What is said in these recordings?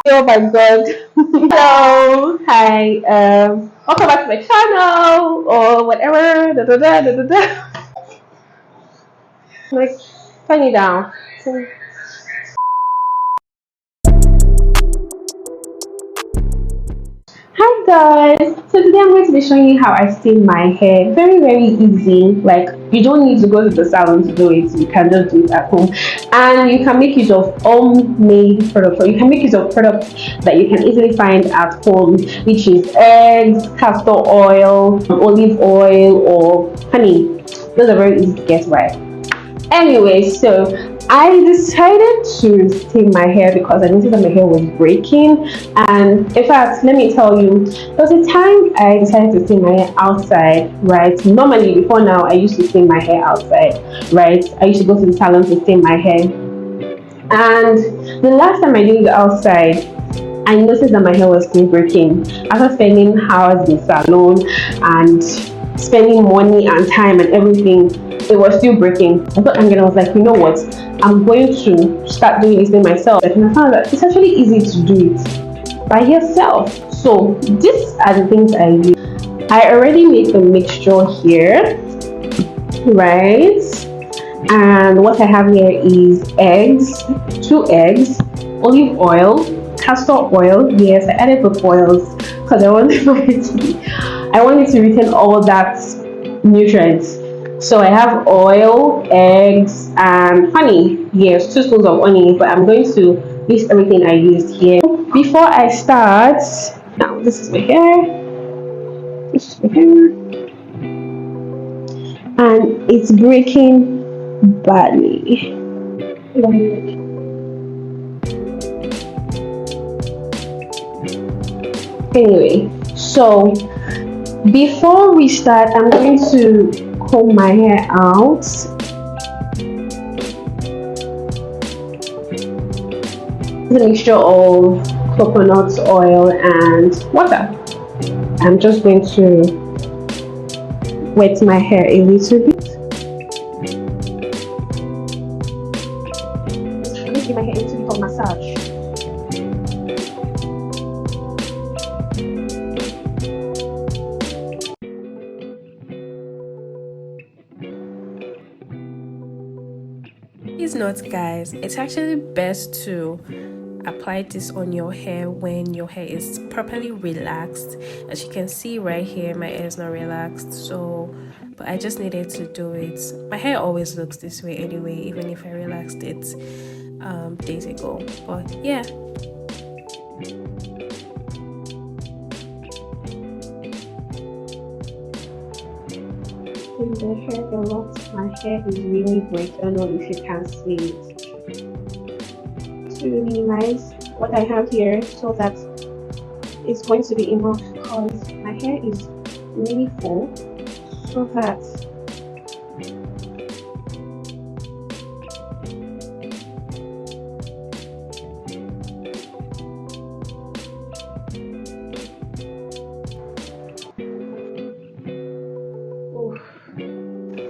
Oh my god. Hello. Hi. Welcome back to my channel or whatever. Da, da, da, da, da, da. Like, turn it down. Hi guys. So today I'm going to be showing you how I stain my hair. Very, very easy. Like, you don't need to go to the salon to do it. You can just do it at home. And you can make use of homemade products, or you can make use of products that you can easily find at home, which is eggs, castor oil, olive oil, or honey. Those are very easy to get right. Anyway, so I decided to stain my hair because I noticed that my hair was breaking. And in fact, let me tell you, there was a time I decided to stain my hair outside, right? Normally, before now, I used to stain my hair outside, right? I used to go to the salon to stain my hair. And the last time I did it outside, I noticed that my hair was still breaking. After spending hours in the salon and spending money and time and everything, it was still breaking. I got angry and I was like, you know what? I'm going to start doing this thing myself. And I found that it's actually easy to do it by yourself. So these are the things I use. I already made the mixture here, right? And what I have here is eggs, 2 eggs, olive oil, castor oil. Yes, I added the oils because I wanted to retain all that nutrients. So I have oil, eggs, and honey. Yes, 2 spoons of honey, but I'm going to list everything I used here. Before I start, now this is my hair. This is my hair. And it's breaking badly. Anyway, so before we start, I'm going to comb my hair out. It's a mixture of coconut oil and water. I'm just going to wet my hair a little bit. I'm going to give my hair a little bit of massage. Please note, guys, it's actually best to apply this on your hair when your hair is properly relaxed. As you can see right here, my hair is not relaxed, so but I just needed to do it. My hair always looks this way anyway, even if I relaxed it days ago. But yeah, In the hair a lot, my hair is really bright. I don't know if you can see it. To minimize what I have here so that it's going to be enough, because my hair is really full, so that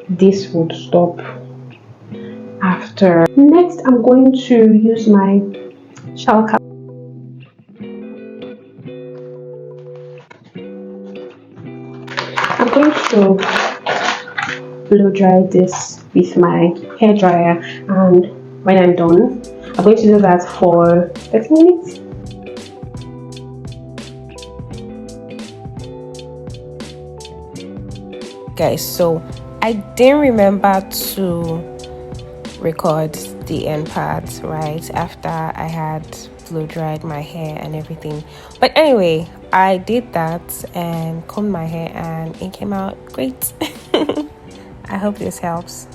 this would stop after. Next, I'm going to use my chalk. I'm going to blow dry this with my hair dryer, and when I'm done, I'm going to do that for 30 minutes. guys, so I didn't remember to record the end part right after I had blow dried my hair and everything. But anyway, I did that and combed my hair and it came out great. I hope this helps.